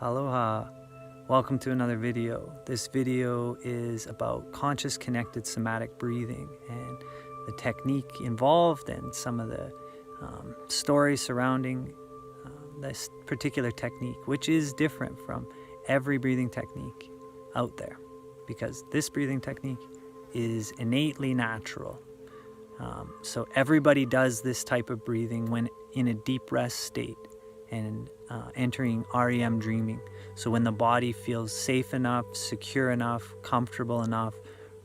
Aloha, welcome to another video. This video is about conscious connected somatic breathing and the technique involved and some of the stories surrounding this particular technique, which is different from every breathing technique out there, because this breathing technique is innately natural. So everybody does this type of breathing when in a deep rest state and entering REM dreaming. So when the body feels safe enough, secure enough, comfortable enough,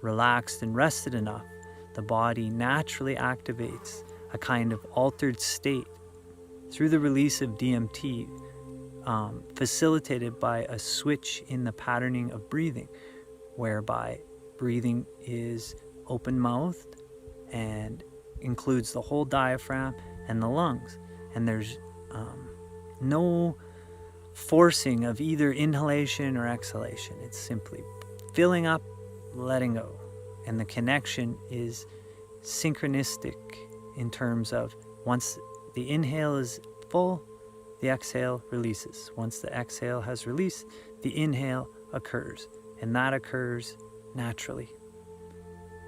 relaxed and rested enough, the body naturally activates a kind of altered state through the release of DMT, facilitated by a switch in the patterning of breathing, whereby breathing is open-mouthed and includes the whole diaphragm and the lungs, and there's no forcing of either inhalation or exhalation. It's simply filling up, letting go, and the connection is synchronistic in terms of once the inhale is full, the exhale releases. Once the exhale has released, the inhale occurs, and that occurs naturally,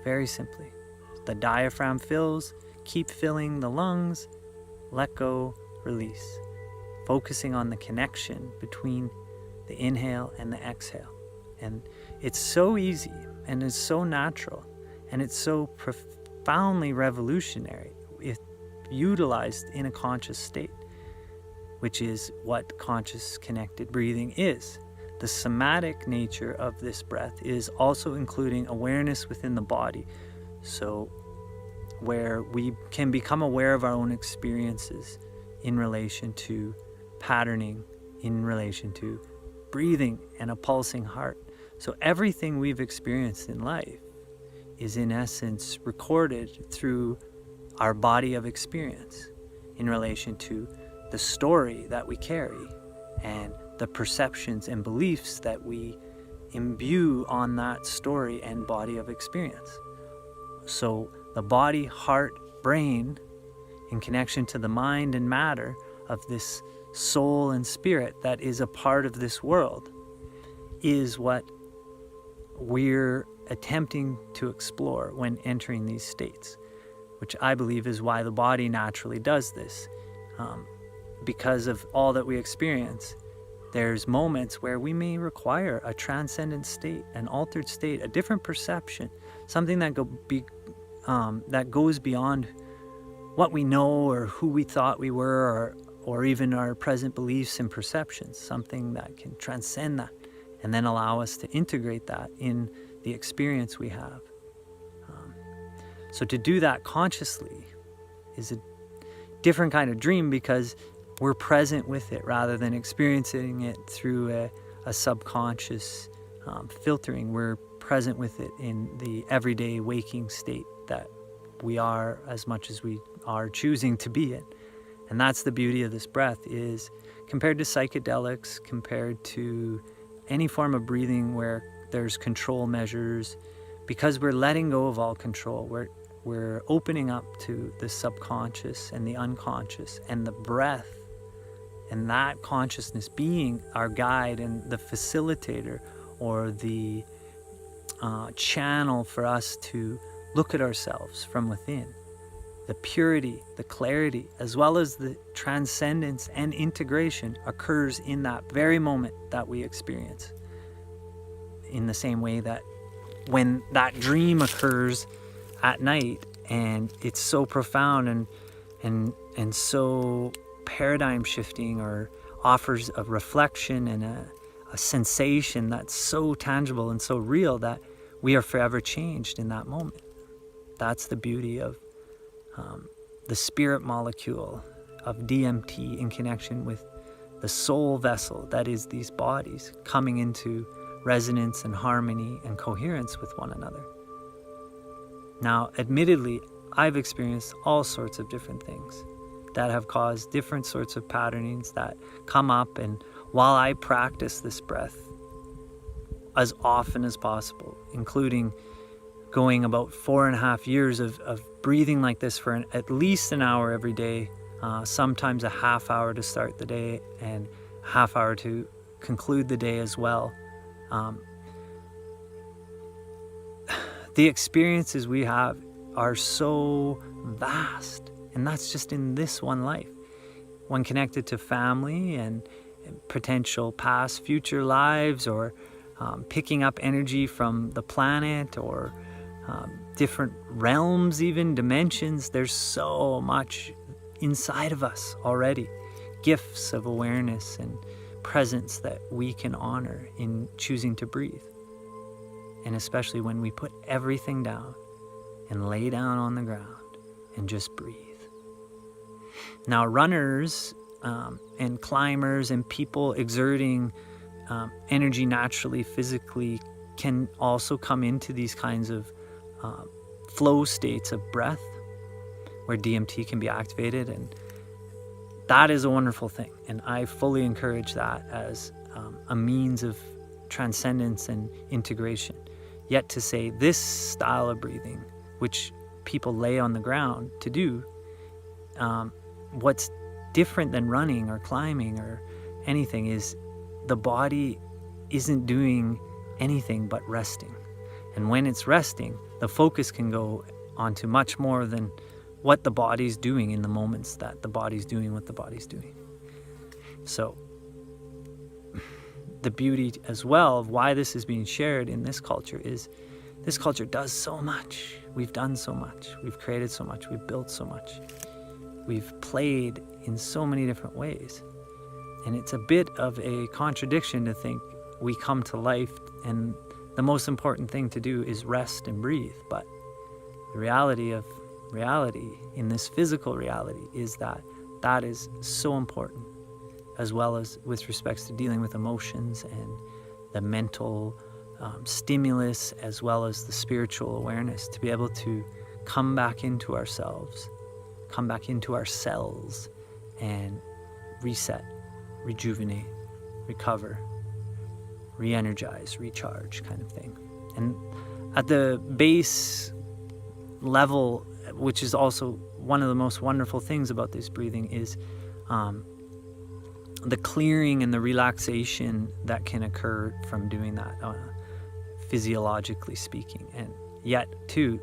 very simply. The diaphragm fills, keep filling the lungs, let go, release, focusing on the connection between the inhale and the exhale. And it's so easy, and it's so natural, and it's so profoundly revolutionary if utilized in a conscious state, which is what conscious connected breathing is. The somatic nature of this breath is also including awareness within the body, so where we can become aware of our own experiences in relation to patterning, in relation to breathing and a pulsing heart. So everything we've experienced in life is in essence recorded through our body of experience in relation to the story that we carry and the perceptions and beliefs that we imbue on that story and body of experience. So the body, heart, brain, in connection to the mind and matter of this soul and spirit that is a part of this world, is what we're attempting to explore when entering these states, which I believe is why the body naturally does this. Because of all that we experience, there's moments where we may require a transcendent state, an altered state, a different perception, something that goes beyond what we know or who we thought we were, or even our present beliefs and perceptions, something that can transcend that and then allow us to integrate that in the experience we have. So to do that consciously is a different kind of dream, because we're present with it rather than experiencing it through a subconscious filtering. We're present with it in the everyday waking state that we are, as much as we are choosing to be in. And that's the beauty of this breath, is compared to psychedelics, compared to any form of breathing where there's control measures, because we're letting go of all control. We're opening up to the subconscious and the unconscious, and the breath and that consciousness being our guide and the facilitator, or the channel for us to look at ourselves from within. The purity, the clarity, as well as the transcendence and integration occurs in that very moment that we experience. In the same way that when that dream occurs at night, and it's so profound and so paradigm shifting, or offers a reflection and a sensation that's so tangible and so real that we are forever changed in that moment. That's the beauty of the spirit molecule of DMT in connection with the soul vessel that is these bodies coming into resonance and harmony and coherence with one another. Now, admittedly, I've experienced all sorts of different things that have caused different sorts of patternings that come up, and while I practice this breath as often as possible, including going about 4.5 years of breathing like this for at least an hour every day, sometimes a half hour to start the day and a half hour to conclude the day as well. The experiences we have are so vast, and that's just in this one life. When connected to family and potential past, future lives, or picking up energy from the planet, or different realms, even dimensions, there's so much inside of us already. Gifts of awareness and presence that we can honor in choosing to breathe. And especially when we put everything down and lay down on the ground and just breathe. Now, runners and climbers and people exerting energy naturally, physically, can also come into these kinds of flow states of breath where DMT can be activated, and that is a wonderful thing. And I fully encourage that as a means of transcendence and integration. Yet to say this style of breathing, which people lay on the ground to do, what's different than running or climbing or anything is the body isn't doing anything but resting. And when it's resting, the focus can go onto much more than what the body's doing in the moments that the body's doing what the body's doing. So the beauty as well of why this is being shared in this culture is this culture does so much. We've done so much. We've created so much. We've built so much. We've played in so many different ways. And it's a bit of a contradiction to think we come to life and the most important thing to do is rest and breathe. But the reality of reality in this physical reality is that that is so important, as well as with respects to dealing with emotions and the mental stimulus, as well as the spiritual awareness, to be able to come back into ourselves, come back into our cells and reset, rejuvenate, recover, re-energize, recharge kind of thing. And at the base level, which is also one of the most wonderful things about this breathing, is the clearing and the relaxation that can occur from doing that, physiologically speaking. And yet, too,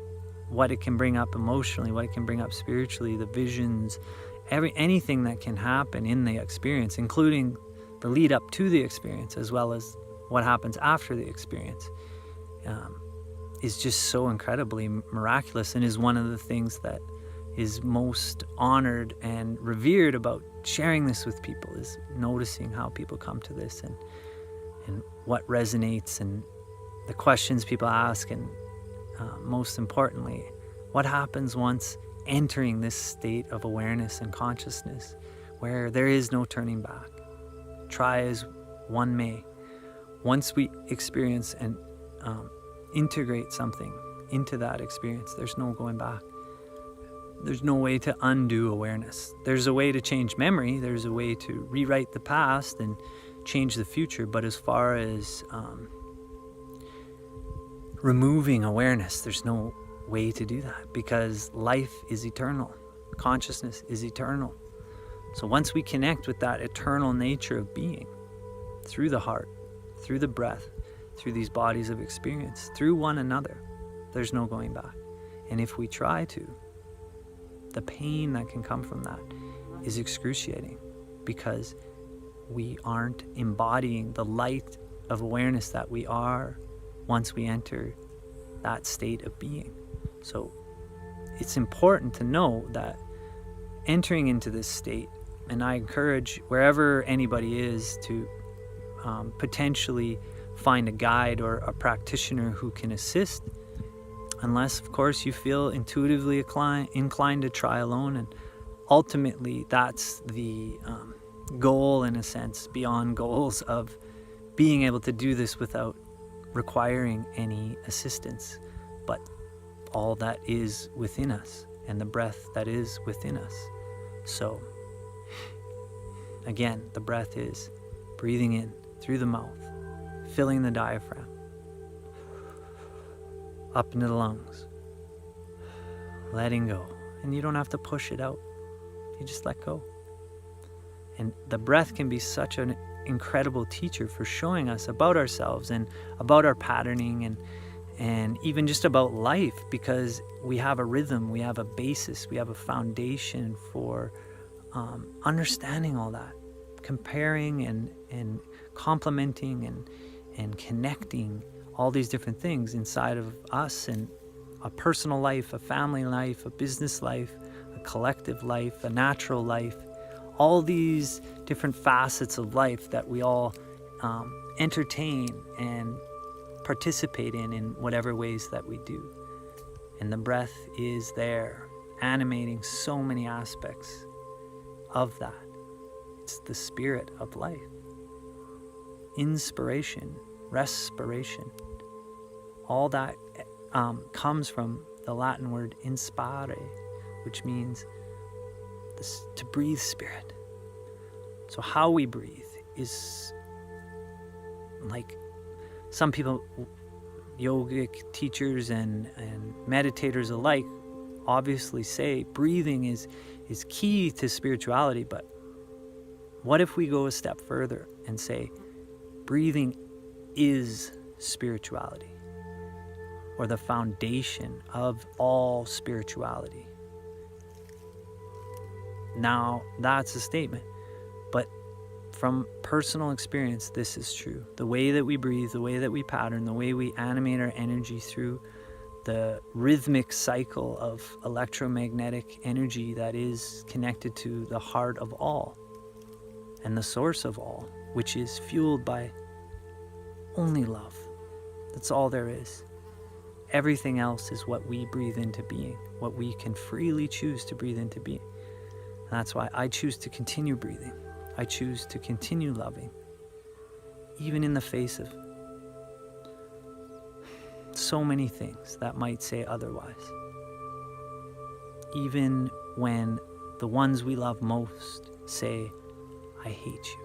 what it can bring up emotionally, what it can bring up spiritually, the visions, anything that can happen in the experience, including the lead up to the experience, as well as what happens after the experience, is just so incredibly miraculous, and is one of the things that is most honored and revered about sharing this with people, is noticing how people come to this and what resonates and the questions people ask, and most importantly, what happens once entering this state of awareness and consciousness where there is no turning back. Try as one may. Once we experience and integrate something into that experience, there's no going back. There's no way to undo awareness. There's a way to change memory. There's a way to rewrite the past and change the future. But as far as removing awareness, there's no way to do that, because life is eternal. Consciousness is eternal. So once we connect with that eternal nature of being, through the heart, through the breath, through these bodies of experience, through one another, there's no going back. And if we try to, the pain that can come from that is excruciating, because we aren't embodying the light of awareness that we are once we enter that state of being. So it's important to know that entering into this state, and I encourage wherever anybody is to potentially find a guide or a practitioner who can assist, unless of course you feel intuitively inclined to try alone. And ultimately that's the goal, in a sense, beyond goals, of being able to do this without requiring any assistance, but all that is within us and the breath that is within us. So again, the breath is breathing in through the mouth, filling the diaphragm up into the lungs, letting go. And you don't have to push it out, you just let go. And the breath can be such an incredible teacher for showing us about ourselves and about our patterning and even just about life, because we have a rhythm, we have a basis, we have a foundation for understanding all that, comparing and complementing and connecting all these different things inside of us, and a personal life, a family life, a business life, a collective life, a natural life, all these different facets of life that we all entertain and participate in whatever ways that we do. And the breath is there, animating so many aspects of that. It's the spirit of life. Inspiration, respiration, all that comes from the Latin word inspire, which means to breathe spirit. So how we breathe is like some people, yogic teachers and meditators alike, obviously say breathing is key to spirituality. But what if we go a step further and say breathing is spirituality, or the foundation of all spirituality? Now that's a statement, but from personal experience, this is true. The way that we breathe, the way that we pattern, the way we animate our energy through the rhythmic cycle of electromagnetic energy that is connected to the heart of all and the source of all, which is fueled by only love. That's all there is. Everything else is what we breathe into being, what we can freely choose to breathe into being. And that's why I choose to continue breathing. I choose to continue loving, even in the face of so many things that might say otherwise. Even when the ones we love most say, I hate you.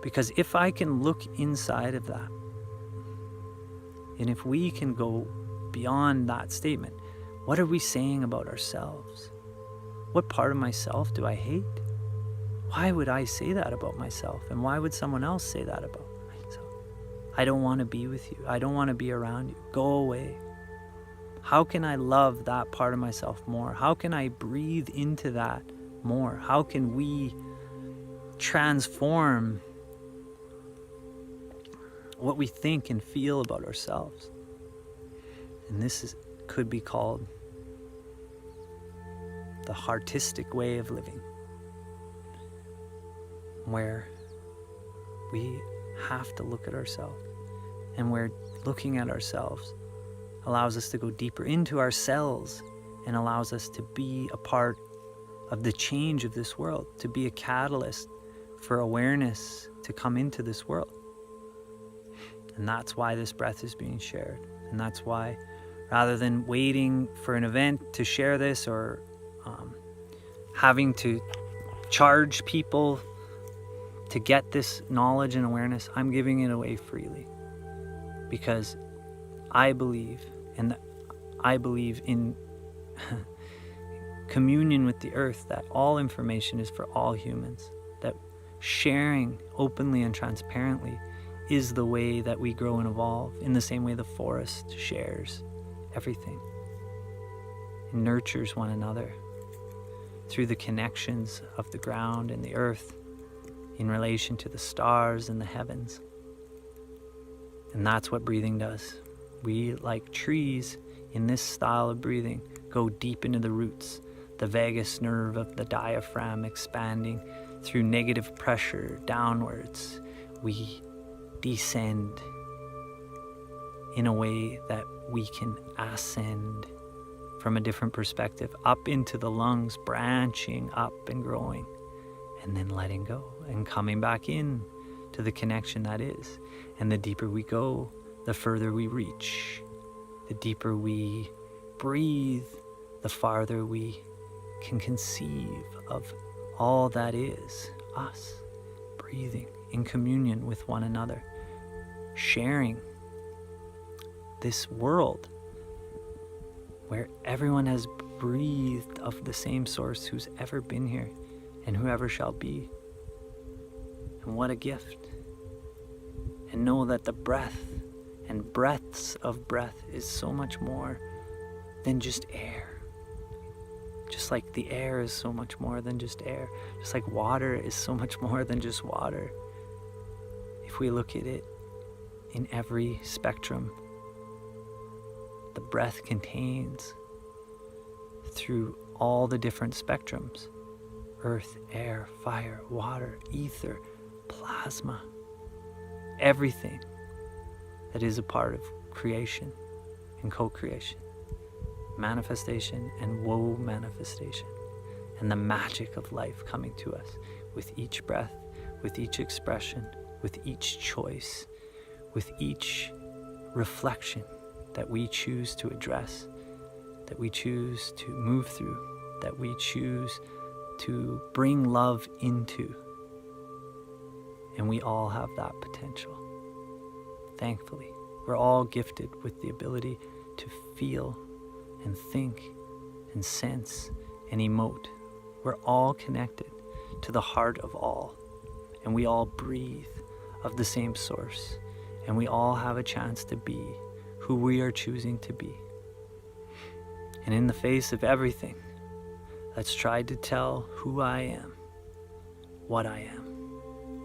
Because if I can look inside of that, and if we can go beyond that statement, what are we saying about ourselves? What part of myself do I hate? Why would I say that about myself? And why would someone else say that about myself? I don't want to be with you. I don't want to be around you. Go away. How can I love that part of myself more? How can I breathe into that more? How can we transform what we think and feel about ourselves? And this could be called the heartistic way of living, where we have to look at ourselves, and where looking at ourselves allows us to go deeper into ourselves and allows us to be a part of the change of this world, to be a catalyst for awareness to come into this world. And that's why this breath is being shared. And that's why, rather than waiting for an event to share this, or having to charge people to get this knowledge and awareness, I'm giving it away freely. Because I believe in communion with the earth, that all information is for all humans, that sharing openly and transparently is the way that we grow and evolve, in the same way the forest shares everything and nurtures one another through the connections of the ground and the earth in relation to the stars and the heavens. And that's what breathing does. We, like trees in this style of breathing, go deep into the roots, the vagus nerve of the diaphragm expanding through negative pressure downwards. We descend in a way that we can ascend from a different perspective, up into the lungs, branching up and growing, and then letting go and coming back in to the connection that is. And the deeper we go, the further we reach. The deeper we breathe, the farther we can conceive of all that is us, breathing in communion with one another, sharing this world where everyone has breathed of the same source who's ever been here and whoever shall be. And what a gift. And know that the breath and breaths of breath is so much more than just air. Just like the air is so much more than just air. Just like water is so much more than just water. If we look at it in every spectrum, the breath contains through all the different spectrums: earth, air, fire, water, ether, plasma, everything that is a part of creation and co-creation, manifestation and woe manifestation, and the magic of life coming to us with each breath, with each expression, with each choice, with each reflection that we choose to address, that we choose to move through, that we choose to bring love into. And we all have that potential. Thankfully, we're all gifted with the ability to feel and think and sense and emote. We're all connected to the heart of all, and we all breathe of the same source, and we all have a chance to be who we are choosing to be. And in the face of everything that's tried to tell who I am, what I am,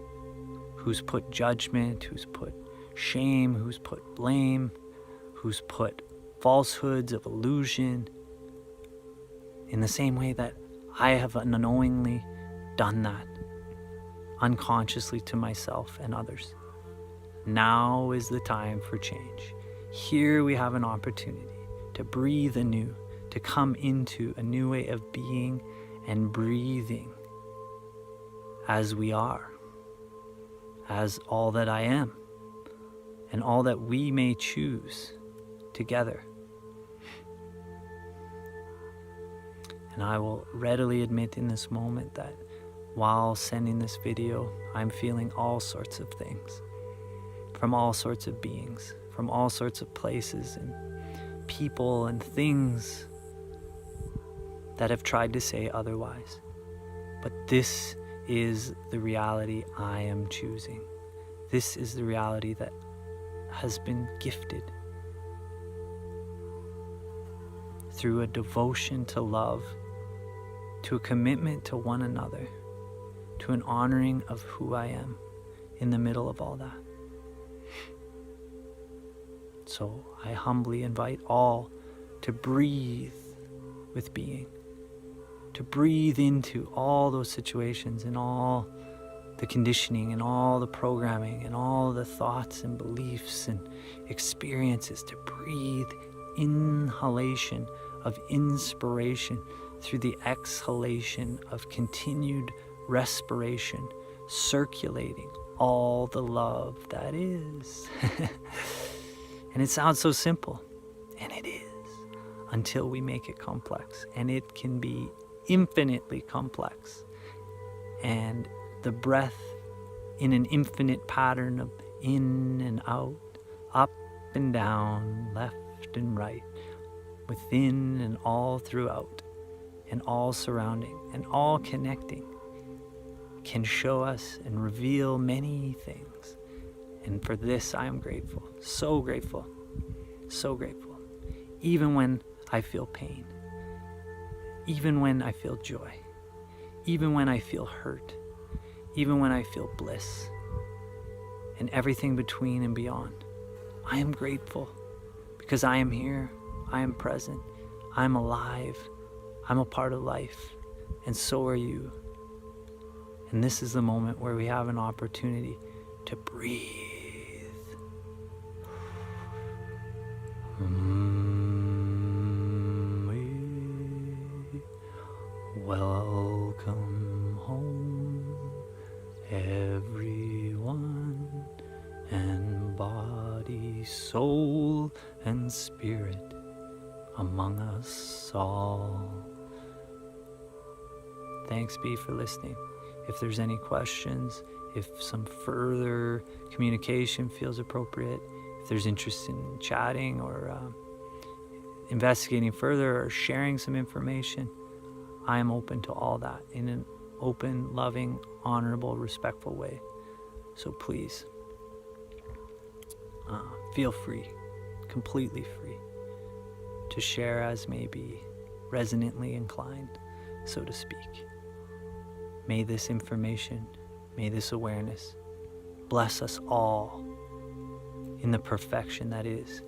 who's put judgment, who's put shame, who's put blame, who's put falsehoods of illusion, in the same way that I have unknowingly done that unconsciously to myself and others. Now is the time for change. Here we have an opportunity to breathe anew, to come into a new way of being and breathing as we are, as all that I am, and all that we may choose together. And I will readily admit in this moment that while sending this video, I'm feeling all sorts of things from all sorts of beings, from all sorts of places and people and things that have tried to say otherwise. But this is the reality I am choosing. This is the reality that has been gifted through a devotion to love, to a commitment to one another, to an honoring of who I am in the middle of all that. So I humbly invite all to breathe with being, to breathe into all those situations and all the conditioning and all the programming and all the thoughts and beliefs and experiences, to breathe inhalation of inspiration through the exhalation of continued respiration, circulating all the love that is. And it sounds so simple, and it is, until we make it complex. And it can be infinitely complex. And the breath in an infinite pattern of in and out, up and down, left and right, within and all throughout, and all surrounding, and all connecting, can show us and reveal many things. And for this I am grateful, so grateful, so grateful. Even when I feel pain, even when I feel joy, even when I feel hurt, even when I feel bliss, and everything between and beyond, I am grateful because I am here, I am present, I'm alive, I'm a part of life, and so are you. And this is the moment where we have an opportunity to breathe. Welcome home, everyone, and body, soul, and spirit among us all. Thanks be for listening. If there's any questions, if some further communication feels appropriate, if there's interest in chatting or investigating further or sharing some information, I am open to all that in an open, loving, honorable, respectful way. So please, feel free, completely free, to share as may be resonantly inclined, so to speak. May this information, may this awareness bless us all in the perfection that is